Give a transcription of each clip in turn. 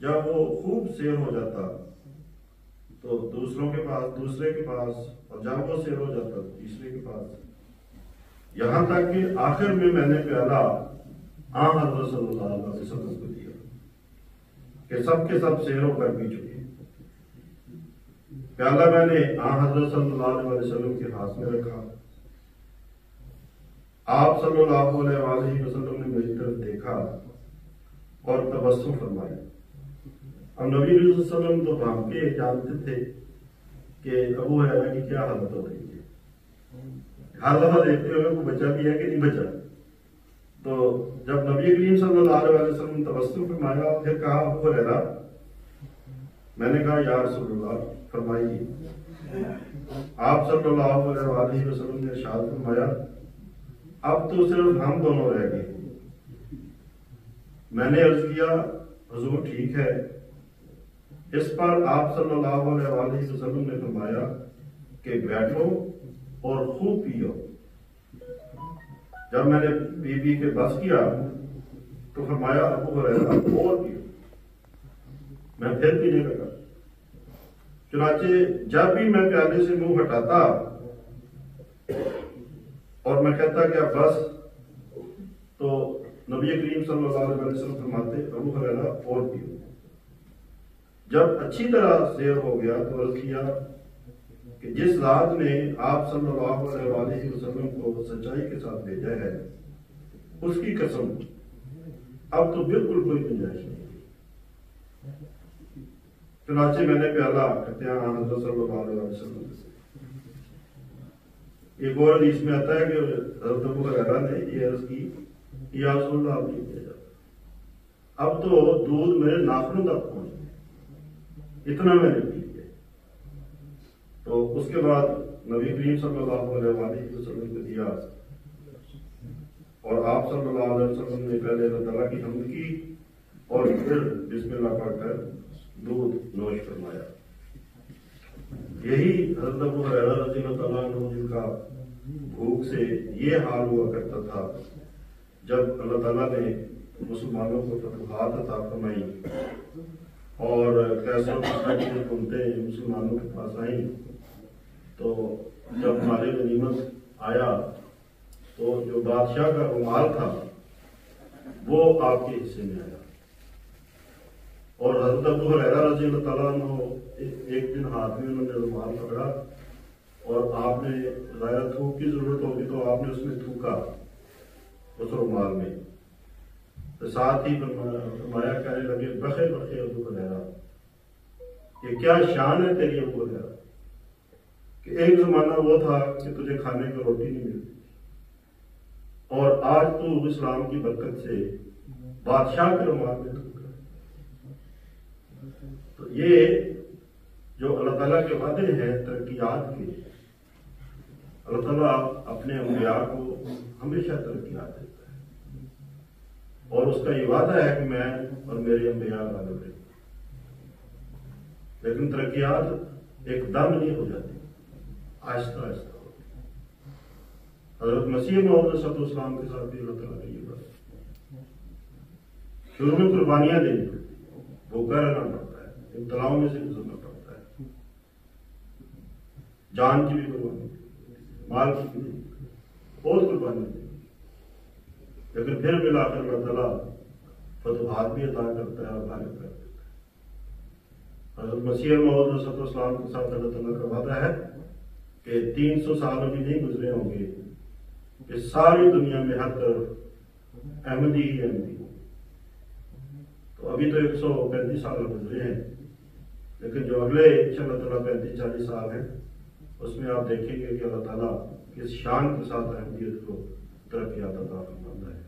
جب وہ خوب سیر ہو جاتا تو دوسروں کے پاس، دوسرے کے پاس، اور جب وہ سیر ہو جاتا تیسرے کے پاس، یہاں تک کہ آخر میں نے پیالہ حضرت صلی اللہ علیہ وسلم کو دیا کہ سب کے سب سیر ہو کر پی چکے۔ پیالہ میں نے حضرت صلی اللہ علیہ وسلم کے ہاتھ میں رکھا، آپ صلی اللہ علیہ وسلم نے میری طرف دیکھا اور تبسم فرمایا۔ اب نبی علیہ وسلم تو بھانپ کے جانتے تھے کہ ابو ہریرہ کی کیا حالت ہو رہی ہے، ہر دفعہ دیکھتے ہوئے وہ بچا بھی ہے کہ نہیں بچا۔ تو جب نبی کریم صلی اللہ علیہ وسلم نے تبسم فرمایا، پھر کہا ابو ہریرہ، میں نے کہا یا رسول اللہ فرمائیے۔ آپ صلی اللہ علیہ وسلم نے ارشاد فرمایا اب تو صرف ہم دونوں رہ گئے۔ میں نے عرض کیا حضور ٹھیک ہے۔ اس پر آپ صلی اللہ علیہ وسلم نے فرمایا کہ بیٹھو اور خوب پیو۔ جب میں نے بی کے بس کیا تو فرمایا ابو ہریرہ اور پیو۔ میں پھر پینے لگا۔ چنانچہ جب بھی میں پیالے سے منہ ہٹاتا اور میں کہتا کہ اب بس، تو نبی کریم صلی اللہ علیہ وسلم فرماتے ابو ہریرہ اور پیو۔ جب اچھی طرح سیر ہو گیا تو عرض کیا کہ جس ذات نے آپ صلی اللہ علیہ وسلم کو سچائی کے ساتھ بھیجا ہے اس کی قسم اب تو بالکل کوئی گنجائش نہیں۔ چنانچہ میں نے پیالہ کہتے ہیں حضرت صلی اللہ علیہ وسلم۔ ایک اور حدیث میں آتا ہے کہ حضرت ابو ہریرہ نے یہ عرض کی یا رسول اللہ آپ نہیں بھیجا، اب تو دودھ میرے ناخنوں تک پہنچ گیا، اتنا میں نے پی لیا۔ تو اس کے بعد نبی کریم صلی اللہ علیہ وسلم کو دیا اور آپ صلی اللہ علیہ وسلم نے پہلے اللہ تعالیٰ کی حمد کی اور پھر بسم اللہ پڑھ کر دودھ نوش فرمایا۔ یہی حضرت ابو ہریرہ رضی اللہ عنہ جن کا بھوک سے یہ حال ہوا کرتا تھا جب اللہ تعالیٰ نے مسلمانوں کو فتوحات عطا فرمائی اور کیسر کی حکومتیں مسلمانوں کے پاس آئیں، تو جب مال غنیمت آیا تو جو بادشاہ کا رومال تھا وہ آپ کے حصے میں آیا، اور حضرت ابو ہریرہ رضی اللہ تعالیٰ عنہ ایک دن ہاتھ میں انہوں نے رومال پکڑا اور آپ نے ظاہر تھوک کی ضرورت ہوگی تو آپ نے اس میں تھوکا اس رومال میں، تو ساتھ ہی فرمایا کہنے لگے بخے بخے ابو ہریرہ، یہ کیا شان ہے تیری ابو ہریرہ کہ ایک زمانہ وہ تھا کہ تجھے کھانے کو روٹی نہیں ملتی اور آج تو اسلام کی برکت سے بادشاہ کے رومال میں تھوکا۔ تو یہ جو اللہ تعالیٰ کے وعدے ہیں ترقیات کے، اللہ تعالیٰ اپنے انبیاء کو ہمیشہ ترقیات دیتا ہے اور اس کا یہ وعدہ ہے کہ میں اور میرے انبیاء غالب رہیں، لیکن ترقیات ایک دم نہیں ہو جاتی، آہستہ آہستہ ہوتی۔ حضرت مسیح موعود صلی اللہ علیہ وسلم کے ساتھ بھی اللہ تعالیٰ نے یہ بات شروع میں قربانیاں دینی پڑتی، بھوکا رہنا پڑتا ہے، ابتلاؤں میں سے گزرنا پڑتا ہے، جان کی بھی قربانی، مال کی بھی، بہت قربانی دینی، لیکن پھر ملا کر اللہ تعالیٰ فتوحات بھی عطا کرتا ہے اور غالب کر دیتا ہے۔ حضرت مسیح موعود صلی اللہ علیہ وسلم کے ساتھ اللہ تعالیٰ کا وعدہ ہے کہ 300 سال ابھی نہیں گزرے ہوں گے کہ ساری دنیا میں ہر طرف احمدی ہی احمدی ہوں۔ تو ابھی تو 135 سال گزرے ہیں، لیکن جو اگلے انشاءاللہ تعالیٰ 35-40 سال ہیں اس میں آپ دیکھیں گے کہ اللہ تعالیٰ کس شان کے ساتھ احمدیت کو ترقیات عطا فرماتا ہے۔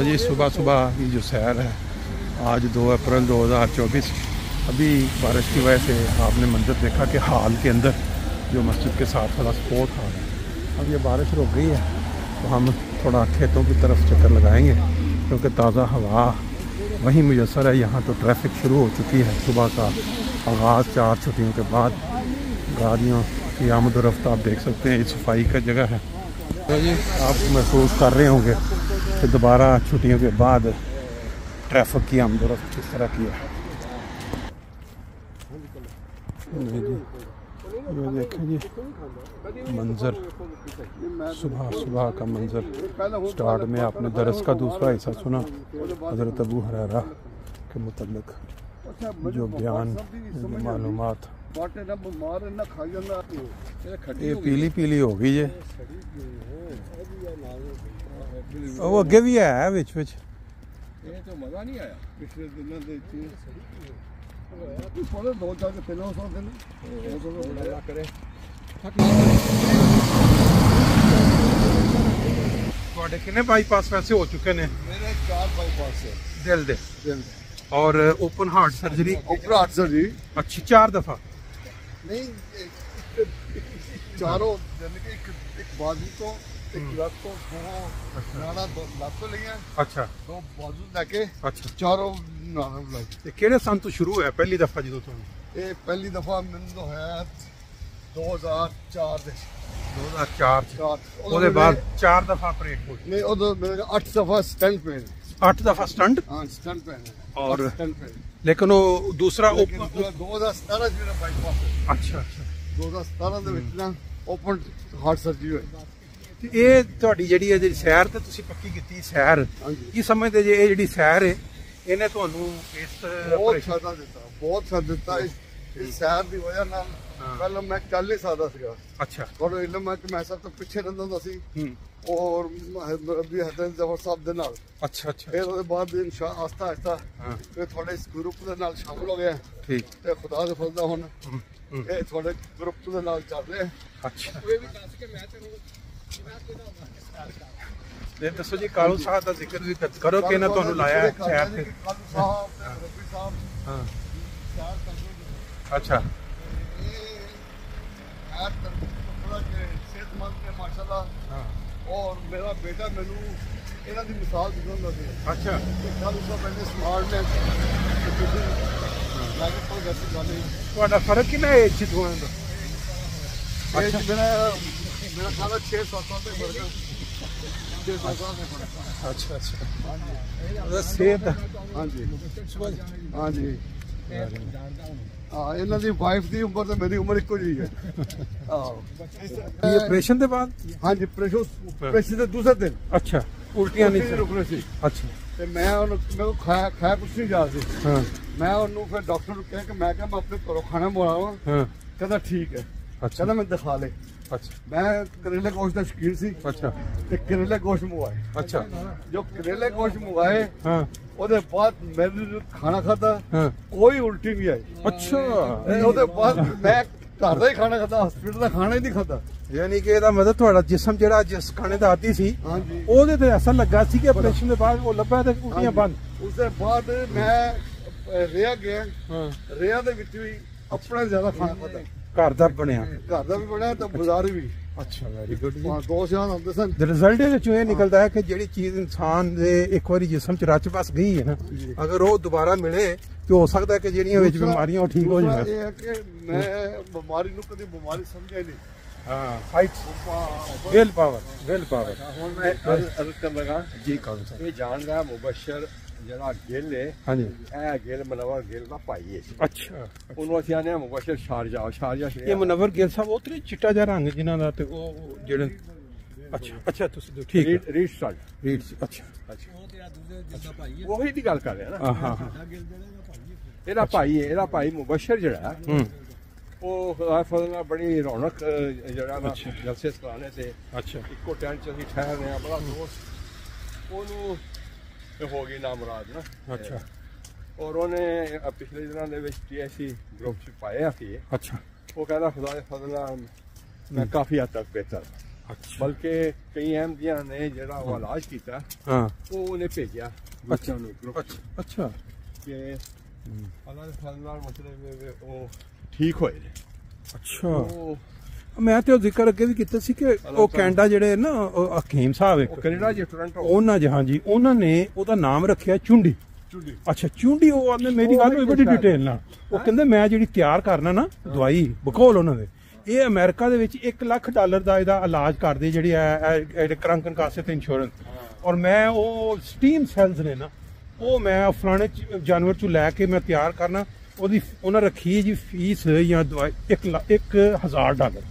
جی صبح صبح کی جو سیر ہے آج 2 اپریل 2024، ابھی بارش کی وجہ سے آپ نے منظر دیکھا کہ حال کے اندر جو مسجد کے ساتھ تھوڑا سپورٹ آ رہا ہے، اب یہ بارش رک گئی ہے تو ہم थोड़ा खेतों की तरफ चक्कर लगाएंगे क्योंकि ताज़ा हवा वहीं मुयसर है। यहाँ तो ट्रैफिक शुरू हो चुकी है, सुबह का आगाज़ 4 छुट्टियों के बाद गाड़ियों की आमद-ओ-रफ्त आप देख सकते हैं। ये सफाई का जगह है। तो जी आप महसूस कर रहे होंगे कि दोबारा छुट्टियों के बाद ट्रैफिक की आमद-ओ-रफ्त किस तरह की है। ये देखें जी मंज़र, सुबह सुबह का मंज़र। स्टार्ट में आपने दरस का दूसरा हिस्सा सुना, हज़रत अबू हुरैरा के मुतल्लिक़ जो बयान मालूमात। ये पीली पीली हो गई है, वो अगे भी है विच विच। तो मज़ा नहीं आया पिछले दिनों कितने बाईपास वैसे हो चुके ने? मेरे 4 बाईपास है। दिल दे और open heart surgery. Open heart surgery अच्छी 4 दफा नहीं, चारों यानी कि एक बाजू तो एक लत तो नाड़ा लत तो लिया। अच्छा, 2 बाजू लेके अच्छा चारों नाड़ा लग। ते केड़े सन तो शुरू है पहली दफा जो तुम? ये पहली दफा मैंने तो है 2004 ਦੇ 2004 ਉਹਦੇ ਬਾਅਦ 4 ਦਫਾ ਆਪਰੇਟ ਹੋਈ। नहीं उधर मेरे 8 दफा स्टंट पे 8 दफा स्टंट। हाँ स्टंट पे और स्टंट पे लेकिन वो दूसरा 2017 ਚ ਮੇਰਾ ਬਾਈਪਾਸ। अच्छा अच्छा 2017 ਦੇ ਵਿੱਚ ਨਾ ਓਪਨ ਹਾਰਟ ਸਰਜਰੀ ਹੋਈ। ਤੇ ਇਹ ਤੁਹਾਡੀ ਜਿਹੜੀ ਹੈ ਸੈਰ ਤੇ ਤੁਸੀਂ ਪੱਕੀ ਕੀਤੀ ਸੈਰ, ਕੀ ਸਮਝਦੇ ਜੇ ਇਹ ਜਿਹੜੀ ਸੈਰ ਹੈ ਇਹਨੇ ਤੁਹਾਨੂੰ ਇਸ ਬਹੁਤ ਫਾਇਦਾ ਦਿੱਤਾ, ਬਹੁਤ ਫਾਇਦਾ ਦਿੱਤਾ। ਇਸ ਸੈਰ ਦੀ ਵਜ੍ਹਾ ਨਾਲ ਪਹਿਲਾਂ ਮੈਂ ਚੱਲ ਨਹੀਂ ਸਕਦਾ ਸੀਗਾ। ਅੱਛਾ, ਥੋੜਾ ਇਲਮ ਹੈ ਕਿ ਮੈਂ ਸਭ ਤੋਂ ਪਿੱਛੇ ਰਹਿੰਦਾ ਹੁੰਦਾ ਸੀ ਔਰ ਵੀ ਹਸਨ ਜ਼ਫਰ ਸਾਹਿਬ ਦੇ ਨਾਲ। ਅੱਛਾ ਅੱਛਾ ਫਿਰ ਉਹਦੇ ਬਾਅਦ ਇਨਸ਼ਾ ਆਸਤਾ ਆਸਤਾ ਫਿਰ ਤੁਹਾਡੇ ਇਸ ਗਰੁੱਪ ਦੇ ਨਾਲ ਸ਼ਾਮਲ ਹੋ ਗਿਆ। ਠੀਕ ਤੇ ਖੁਦਾ ਦੇ ਫਜ਼ਲ ਨਾਲ ਹੁਣ ਇਹ ਤੁਹਾਡੇ ਗਰੁੱਪ ਦੇ ਨਾਲ ਚੱਲ ਰਿਹਾ। ਅੱਛਾ ਤੇ ਦੱਸੋ ਜੀ ਕਾਲੂ ਸਾਹਿਬ ਦਾ ਜ਼ਿਕਰ ਵੀ ਕਰੋ ਕਿ ਇਹਨਾਂ ਤੁਹਾਨੂੰ ਲਾਇਆ ਹੈ ਸ਼ਹਿਰ ਤੇ। ਕਾਲੂ ਸਾਹਿਬ ਤੇ ਰਬੀ ਸਾਹਿਬ ਹਾਂ ਚਾਰ ਤੰਦੂਰ। ਅੱਛਾ हर थोड़ा सेहतमंद है माशाल्लाह। हाँ और मेरा बेटा मैनू इन्हां दी मिसाल दिखाउंदा सी। अच्छा कालू साहब इन्ने स्मार्ट ने कि तुसीं लागे पर वैसी गल नहीं। ਤੁਹਾਡਾ ਫਰਕ ਕਿੰਨਾ ਏਜ ਚ ਦੋਵਾਂ ਦਾ? अच्छा मेरा ख्याल है 6-7 साल का फर्क है। 6-7 साल का फर्क है। अच्छा अच्छा ਉਹਦਾ ਸਿਹਤ। हाँ जी हाँ जी हाँ इन्हां दी वाइफ दी उम्र ते मेरी उम्र इक्को जी है। ये ऑपरेशन के बाद? हाँ जी ऑपरेशन के दूसरे दिन। अच्छा उल्टियां नहीं रुकने सी। अच्छा ਤੇ ਮੈਂ ਉਹਨੂੰ ਮੈਨੂੰ ਖਾਇਆ ਕੁਛ ਨਹੀਂ ਜਾ ਸੀ। ਹਾਂ ਮੈਂ ਉਹਨੂੰ ਫਿਰ ਡਾਕਟਰ ਨੂੰ ਕਿਹਾ ਕਿ ਮੈਂ ਆਪਣੇ ਘਰੋਂ ਖਾਣਾ ਮੰਗਵਾਵਾਂ। ਹਾਂ ਕਹਿੰਦਾ ਠੀਕ ਹੈ। ਅੱਛਾ ਕਹਿੰਦਾ ਮੈਂ ਦਿਖਾ ਲੈ। ਅੱਛਾ ਮੈਂ ਕਰੇਲੇ ਗੋਸ਼ਤ ਦਾ ਸ਼ੌਕੀਨ ਸੀ। ਅੱਛਾ ਤੇ ਕਰੇਲੇ ਗੋਸ਼ਤ ਮੰਗਵਾਏ। ਅੱਛਾ ਜੋ ਕਰੇਲੇ ਗੋਸ਼ਤ ਮੰਗਵਾਏ ਹਾਂ ਉਹਦੇ ਬਾਅਦ ਮੈਨੂੰ ਖਾਣਾ ਖਾਦਾ ਹਾਂ ਕੋਈ ਉਲਟੀ ਨਹੀਂ ਆਈ। ਅੱਛਾ ਉਹਦੇ ਬਾਅਦ ਮੈਂ ਘਰ ਦਾ ਹੀ ਖਾਣਾ ਖਾਦਾ, ਹਸਪੀਟਲ ਦਾ ਖਾਣਾ ਹੀ ਨਹੀਂ ਖਾਦਾ। ਯਾਨੀ ਕਿ ਇਹਦਾ ਮਤਲਬ ਤੁਹਾਡਾ ਜਿਸਮ ਜਿਹੜਾ ਜਿਸ ਖਾਣੇ ਦਾ ਆਦੀ ਸੀ ਹਾਂਜੀ ਉਹਦੇ ਤੇ ਐਸਾ ਲੱਗਾ ਸੀ ਕਿ ਆਪਰੇਸ਼ਨ ਦੇ ਬਾਅਦ ਉਹ ਲੱਭਾ ਤੇ ਉਲਟੀਆਂ ਬੰਦ। ਉਸ ਦੇ ਬਾਅਦ ਮੈਂ ਰਿਆ ਗਿਆ। ਹਾਂ ਰਿਆ ਦੇ ਵਿੱਚ ਵੀ ਆਪਣਾ ਜ਼ਿਆਦਾ ਖਾਣਾ ਖਾਦਾ। ਘਰ ਦਾ ਬਣਿਆ, ਘਰ ਦਾ ਵੀ ਬਣਿਆ ਤੇ ਬਾਜ਼ਾਰ ਵੀ। ਅੱਛਾ ਵੈਰੀ ਗੁੱਡ ਜੀ। 2 ਸਾਲ ਹੁੰਦੇ ਸਨ। ਰਿਜ਼ਲਟ ਇਹਦੇ ਚੋਂ ਇਹ ਨਿਕਲਦਾ ਹੈ ਕਿ ਜਿਹੜੀ ਚੀਜ਼ ਇਨਸਾਨ ਦੇ ਇੱਕ ਵਾਰੀ ਜਿਸਮ ਚ ਰਚ ਬਸ ਗਈ ਹੈ ਨਾ, ਅਗਰ ਉਹ ਦੁਬਾਰਾ ਮਿਲੇ ਤੇ ਹੋ ਸਕਦਾ ਹੈ ਕਿ ਜਿਹੜੀਆਂ ਵਿੱਚ ਬਿਮਾਰੀਆਂ ਉਹ ਠੀਕ ਹੋ ਜਾਣ। ਇਹ ਹੈ ਕਿ ਮੈਂ ਬਿਮਾਰੀ ਨੂੰ ਕਦੇ ਬਿਮਾਰੀ ਸਮਝਿਆ ਨਹੀਂ। ਹਾਂ ਫਾਈਟ ਵਿਲ ਪਾਵਰ। ਹੁਣ ਮੈਂ ਅਰਜ਼ ਕਰਨ ਲੱਗਾ ਜੀ ਕਾਲੂ ਸਾਹਿਬ ਇਹ ਜਾਣਦਾ ਮੁਬਸ਼ਰ ਜਿਹੜਾ ਗਿੱਲ ਹੈ। ਹਾਂਜੀ ਇਹ ਗਿੱਲ ਮਨਵਰ ਗਿੱਲ ਦਾ ਭਾਈ ਹੈ। ਅੱਛਾ ਉਹਨੂੰ ਅਸੀਂ ਆਨੇ ਮੁਬਸ਼ਰ ਸ਼ਾਰਜਾ ਇਹ ਮੁਨੱਵਰ ਗਿੱਲ ਸਾਹਿਬ ਉਹ ਤੇ ਚਿੱਟਾ ਜਿਹਾ ਰੰਗ ਜਿਨ੍ਹਾਂ ਦਾ ਤੇ ਉਹ ਜਿਹੜੇ ਅੱਛਾ ਤੁਸੀਂ ਠੀਕ ਹੈ ਰੀਡ ਸਟਾਰਟ ਰੀਡ ਅੱਛਾ ਉਹੀ ਦੀ ਗੱਲ ਕਰ ਰਿਹਾ ਨਾ। ਹਾਂ ਇਹਦਾ ਭਾਈ ਹੈ, ਇਹਦਾ ਭਾਈ ਮੁਬਸ਼ਰ ਜਿਹੜਾ ਉਹ ਖੁਦਾ ਫਜ਼ਲ ਨਾਲ ਬੜੀ ਰੌਣਕ ਜਿਹੜਾ ਨਾ ਜਲਸੇ ਕਰਾਣੇ ਤੇ ਅੱਛਾ ਇੱਕੋ ਟੈਂਟ ਚ ਅਸੀਂ ਠਹਿਰਦੇ ਆ ਬੜਾ ਦੋਸਤ ਉਹਨੂੰ ਹੋ ਗਈ ਨਾਮਰਾਦ ਨਾ। ਅੱਛਾ ਔਰ ਉਹਨੇ ਪਿਛਲੇ ਦਿਨਾਂ ਦੇ ਵਿੱਚ TSC ਗਰੁੱਪ ਚ ਪਾਇਆ ਸੀ। ਅੱਛਾ ਉਹ ਕਹਿੰਦਾ ਖੁਦਾ ਦੇ ਫਜ਼ਲ ਨਾਲ ਮੈਂ ਕਾਫੀ ਹੱਦ ਤੱਕ ਬਿਹਤਰ, ਬਲਕਿ ਕਈ ਅਹਿਮਦੀਆਂ ਨੇ ਜਿਹੜਾ ਉਹ ਇਲਾਜ ਕੀਤਾ ਹਾਂ ਉਹ ਉਹਨੇ ਭੇਜਿਆ ਬੱਚਿਆਂ ਨੂੰ ਗਰੁੱਪ। ਅੱਛਾ ਕਿ ਅੱਲਾ ਦੇ ਫਜ਼ਲ ਨਾਲ ਮਸਲੇ ਉਹ ਠੀਕ ਹੋਏ ਨੇ। ਅੱਛਾ ਮੈਂ ਤੇ ਉਹ ਜ਼ਿਕਰ ਅੱਗੇ ਵੀ ਕੀਤਾ ਸੀ ਕਿ ਉਹ ਕੈਨੇਡਾ ਜਿਹੜੇ ਨਾ ਉਹ ਹਕੀਮ ਸਾਹਿਬ ਇੱਕ ਕੈਨੇਡਾ ਜੀ ਟੋਰਾਂਟੋ ਉਹਨਾਂ ਜੀ ਹਾਂਜੀ ਉਹਨਾਂ ਨੇ ਉਹਦਾ ਨਾਮ ਰੱਖਿਆ ਚੁੰਡੀ। ਅੱਛਾ ਚੁੰਡੀ ਉਹ ਆਂਦੇ ਮੇਰੀ ਗੱਲ ਹੋਈ ਬੜੀ ਡਿਟੇਲ ਨਾਲ ਉਹ ਕਹਿੰਦੇ ਮੈਂ ਜਿਹੜੀ ਤਿਆਰ ਕਰਨਾ ਨਾ ਦਵਾਈ ਬਕੌਲ ਉਹਨਾਂ ਦੇ ਇਹ ਅਮਰੀਕਾ ਦੇ ਵਿੱਚ $1 ਲੱਖ ਦਾ ਇਹਦਾ ਇਲਾਜ ਕਰਦੇ ਜਿਹੜੀ ਹੈ ਕਰੰਕਨ ਕਾਸਤ ਇੰਸ਼ੋਰੈਂਸ ਔਰ ਮੈਂ ਉਹ ਸਟੀਮ ਸੈਲਸ ਨੇ ਨਾ ਉਹ ਮੈਂ ਫਲਾਣੇ ਜਾਨਵਰ ਚੋਂ ਲੈ ਕੇ ਮੈਂ ਤਿਆਰ ਕਰਨਾ ਉਹਦੀ ਉਹਨਾਂ ਰੱਖੀ ਜੀ ਫੀਸ ਜਾਂ ਦਵਾਈ $1,000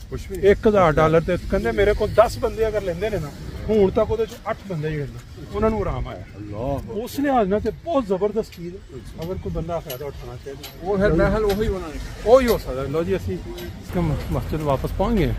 ਕੁਛ ਵੀ $1,000 ਤੇ ਕਹਿੰਦੇ ਮੇਰੇ ਕੋਲ 10 ਬੰਦੇ ਅਗਰ ਲੈਂਦੇ ਨੇ ਨਾ ਹੁਣ ਤੱਕ ਉਹਦੇ ਚੋਂ 8 ਬੰਦੇ ਜਿਹੜੇ ਨੇ ਉਹਨਾਂ ਨੂੰ ਆਰਾਮ ਆਇਆ ਅੱਲਾਹ ਉਸ ਲਿਹਾਜ਼ ਨਾਲ ਤੇ ਬਹੁਤ ਜ਼ਬਰਦਸਤ ਚੀਜ਼ ਹੈ ਅਗਰ ਕੋਈ ਬੰਦਾ ਫਾਇਦਾ ਉਠਾਉਣਾ ਚਾਹੇ ਉਹ ਫਿਰ ਮਹਿਲ ਉਹੀ ਉਹਨਾਂ ਨੇ ਉਹੀ ਹੋ ਸਕਦਾ। ਲੋ ਜੀ ਅਸੀਂ ਮਸਜਿਦ ਵਾਪਸ ਪਹੁੰਚ ਗਏ।